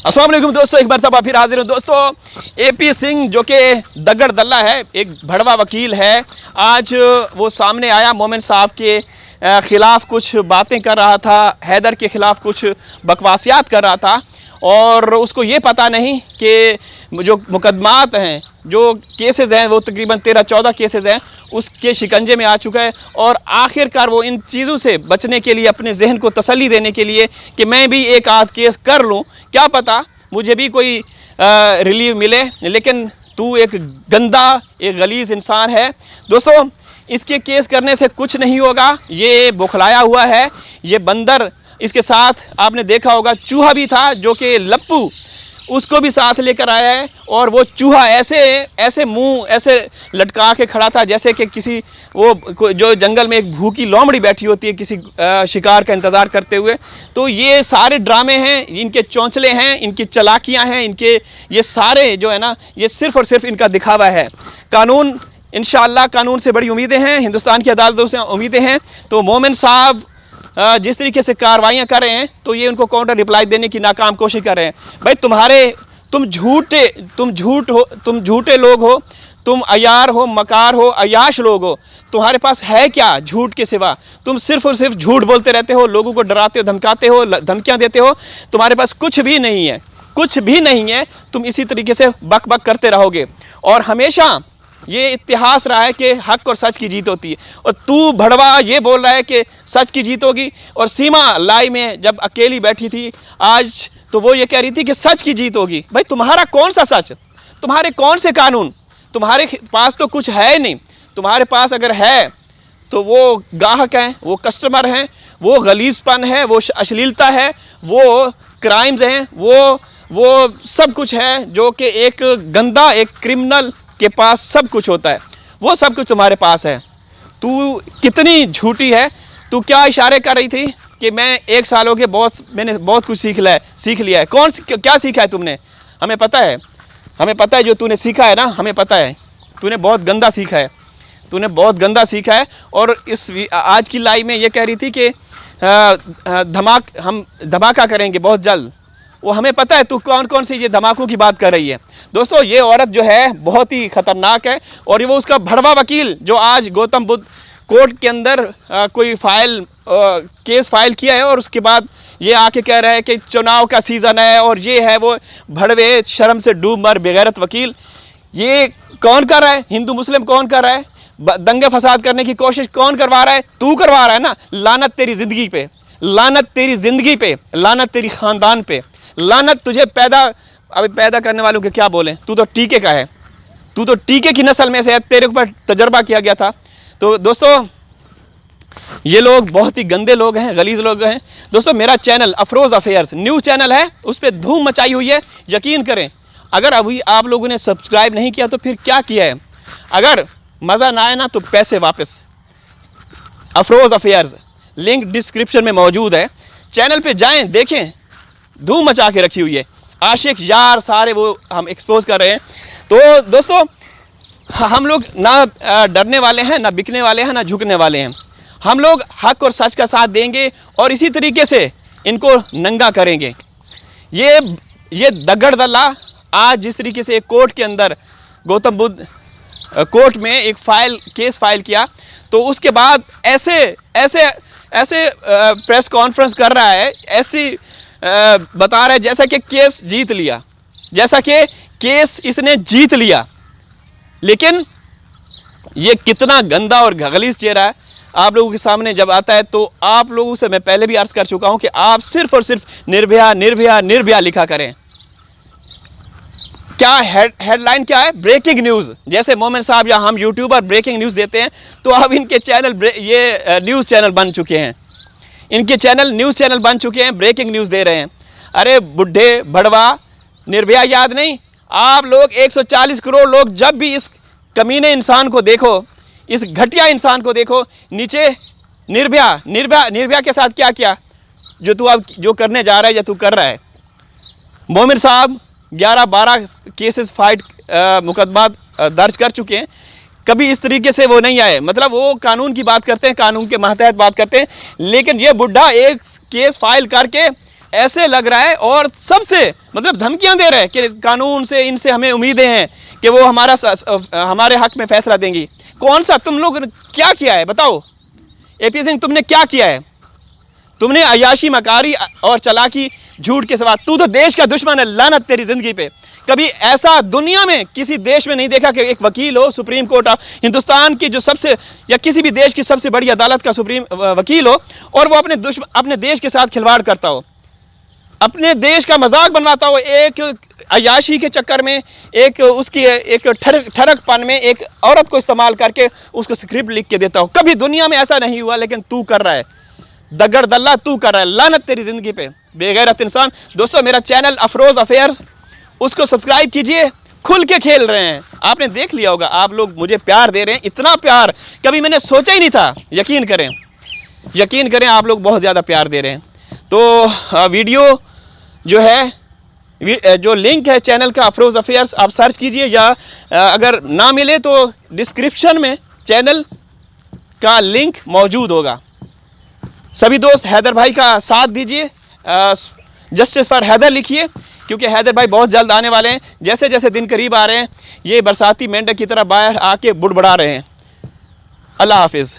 अस्सलाम वालेकुम दोस्तों, एक मरतबा फिर हाजिर हूँ दोस्तों। एपी सिंह जो कि दगड़ दल्ला है, एक भड़वा वकील है, आज वो सामने आया। मोमिन साहब के ख़िलाफ़ कुछ बातें कर रहा था, हैदर के ख़िलाफ़ कुछ बकवासियात कर रहा था और उसको ये पता नहीं कि जो मुकदमात हैं, जो केसेस हैं, वो तकरीबन 13-14 केसेस हैं, उसके शिकंजे में आ चुका है। और आखिरकार वो इन चीज़ों से बचने के लिए, अपने जहन को तसल्ली देने के लिए कि मैं भी एक आध केस कर लूँ, क्या पता मुझे भी कोई रिलीव मिले, लेकिन तू एक गंदा, एक गलीज़ इंसान है। दोस्तों, इसके केस करने से कुछ नहीं होगा। ये बौखलाया हुआ है, ये बंदर, इसके साथ आपने देखा होगा चूहा भी था जो कि लप्पू, उसको भी साथ लेकर आया है। और वो चूहा ऐसे मुंह ऐसे लटका के खड़ा था जैसे कि किसी वो जो जंगल में एक भूखी लोमड़ी बैठी होती है किसी शिकार का इंतज़ार करते हुए। तो ये सारे ड्रामे हैं, इनके चौंचले हैं, इनकी चालाकियां हैं, इनके ये सारे जो है ना, ये सिर्फ़ और सिर्फ इनका दिखावा है। कानून, इंशाअल्लाह कानून से बड़ी उम्मीदें हैं, हिंदुस्तान की अदालतों से उम्मीदें हैं। तो मोमिन साहब जिस तरीके से कार्रवाइयाँ कर रहे हैं, तो ये उनको काउंटर रिप्लाई देने की नाकाम कोशिश कर रहे हैं। भाई तुम झूठे लोग हो, तुम अयार हो, मकार हो, अयाश लोग हो। तुम्हारे पास है क्या झूठ के सिवा? तुम सिर्फ और सिर्फ झूठ बोलते रहते हो, लोगों को डराते हो, धमकाते हो, धमकियाँ देते हो। तुम्हारे पास कुछ भी नहीं है, कुछ भी नहीं है। तुम इसी तरीके से बक बक करते रहोगे और हमेशा ये इतिहास रहा है कि हक और सच की जीत होती है। और तू भड़वा ये बोल रहा है कि सच की जीत होगी। और सीमा लाई में जब अकेली बैठी थी आज, तो वो ये कह रही थी कि सच की जीत होगी। भाई तुम्हारा कौन सा सच, तुम्हारे कौन से कानून? तुम्हारे पास तो कुछ है नहीं। तुम्हारे पास अगर है तो वो गाहक हैं, वो कस्टमर हैं, वो गलीज़पन है, वो अश्लीलता है, वो क्राइम्स हैं, वो सब कुछ है जो कि एक गंदा, एक क्रिमिनल के पास सब कुछ होता है। वो सब कुछ तुम्हारे पास है। तू कितनी झूठी है। तू क्या इशारे कर रही थी कि मैं 1 साल हो गए, मैंने बहुत कुछ सीख लिया है। क्या सीखा है तुमने? हमें पता है जो तूने सीखा है ना, हमें पता है। तूने बहुत गंदा सीखा है, तूने बहुत गंदा सीखा है। और इस आज की लाइव में ये कह रही थी कि हम धमाका करेंगे बहुत जल्द। वो हमें पता है तू कौन सी ये धमाकों की बात कर रही है। दोस्तों, ये औरत जो है बहुत ही ख़तरनाक है। और ये वो उसका भड़वा वकील जो आज गौतम बुद्ध कोर्ट के अंदर कोई केस फाइल किया है और उसके बाद ये आके कह रहा है कि चुनाव का सीज़न है और ये है वो। भड़वे, शर्म से डूब मर बेगैरत वकील। ये कौन कर रहा है? हिंदू मुस्लिम कौन कर रहा है? दंगे फसाद करने की कोशिश कौन करवा रहा है? तू करवा रहा है ना। लानत तेरी ज़िंदगी पे, लानत तेरी ज़िंदगी पे, लानत तेरी ख़ानदान पे, लानत तुझे पैदा करने वालों के क्या बोले। तू तो टीके का है, तू तो टीके की नस्ल में से है, तेरे ऊपर तजर्बा किया गया था। तो दोस्तों, ये लोग बहुत ही गंदे लोग हैं, गलीज़ लोग हैं। दोस्तों, मेरा channel Afroz affairs news channel है, उस पर धूम मचाई हुई है। यकीन करें, अगर अभी आप लोगों ने सब्सक्राइब नहीं किया तो फिर क्या किया है? अगर मज़ा ना आए ना तो पैसे वापस। अफरोज़ अफेयर्स, लिंक डिस्क्रिप्शन में मौजूद है। चैनल पे जाएं, देखें, धूम मचा के रखी हुई है। आशिक यार सारे वो हम एक्सपोज कर रहे हैं। तो दोस्तों, हम लोग ना डरने वाले हैं, ना बिकने वाले हैं, ना झुकने वाले हैं। हम लोग हक और सच का साथ देंगे और इसी तरीके से इनको नंगा करेंगे। ये दगड़ दल्ला आज जिस तरीके से एक कोर्ट के अंदर, गौतम बुद्ध कोर्ट में एक केस फाइल किया, तो उसके बाद ऐसे प्रेस कॉन्फ्रेंस कर रहा है, ऐसी बता रहा है जैसा कि केस जीत लिया, जैसा कि केस इसने जीत लिया। लेकिन ये कितना गंदा और गलीज़ चेहरा है आप लोगों के सामने जब आता है। तो आप लोगों से मैं पहले भी अर्ज़ कर चुका हूं कि आप सिर्फ और सिर्फ निर्भया निर्भया निर्भया लिखा करें। क्या हेडलाइन क्या है? Breaking news. जैसे मोमिन साहब या हम यूट्यूबर ब्रेकिंग न्यूज़ देते हैं, तो अब इनके चैनल ये न्यूज़ चैनल बन चुके हैं। इनके चैनल न्यूज़ चैनल बन चुके हैं, ब्रेकिंग न्यूज़ दे रहे हैं। अरे बुढ़े भड़वा, निर्भया याद नहीं? आप लोग 140 करोड़ लोग जब भी इस कमीने इंसान को देखो, इस घटिया इंसान को देखो, नीचे निर्भया के साथ क्या किया जो तू अब जो करने जा रहा है या तू कर रहा है। मोमिन साहब 11-12 केसेस मुकदमा दर्ज कर चुके हैं। कभी इस तरीके से वो नहीं आए। मतलब वो कानून की बात करते हैं, कानून के मातहत बात करते हैं, लेकिन ये बुढ़ा एक केस फाइल करके ऐसे लग रहा है और सबसे मतलब धमकियां दे रहे हैं कि कानून से इनसे हमें उम्मीदें हैं कि वो हमारे हक में फैसला देंगी। कौन सा तुम लोग क्या किया है बताओ? एपी सिंह तुमने क्या किया है? तुमने अयाशी मकारी और चालाकी झूठ के सिवा, तू तो देश का दुश्मन है, लानत तेरी जिंदगी पे। कभी ऐसा दुनिया में किसी देश में नहीं देखा कि एक वकील हो, सुप्रीम कोर्ट ऑफ हिंदुस्तान की जो सबसे या किसी भी देश की सबसे बड़ी अदालत का सुप्रीम वकील हो और वो अपने देश के साथ खिलवाड़ करता हो, अपने देश का मजाक बनवाता हो, एक अयाशी के चक्कर में, एक ठरकपन में एक औरत को इस्तेमाल करके उसको स्क्रिप्ट लिख के देता हो। कभी दुनिया में ऐसा नहीं हुआ, लेकिन तू कर रहा है, दगड़ दल्ला तू कर रहा है, लानत तेरी जिंदगी पे, बेगैरत इंसान। दोस्तों मेरा चैनल अफरोज अफेयर्स, उसको सब्सक्राइब कीजिए, खुल के खेल रहे हैं। आपने देख लिया होगा, आप लोग मुझे प्यार दे रहे हैं, इतना प्यार कभी मैंने सोचा ही नहीं था। यकीन करें आप लोग बहुत ज़्यादा प्यार दे रहे हैं। तो वीडियो जो है, जो लिंक है चैनल का अफरोज अफेयर्स, आप सर्च कीजिए, या अगर ना मिले तो डिस्क्रिप्शन में चैनल का लिंक मौजूद होगा। सभी दोस्त हैदर भाई का साथ दीजिए, जस्टिस फॉर हैदर लिखिए, क्योंकि हैदर भाई बहुत जल्द आने वाले हैं। जैसे जैसे दिन करीब आ रहे हैं, ये बरसाती मेंढक की तरह बाहर आके बुड़बड़ा रहे हैं। अल्लाह हाफिज़।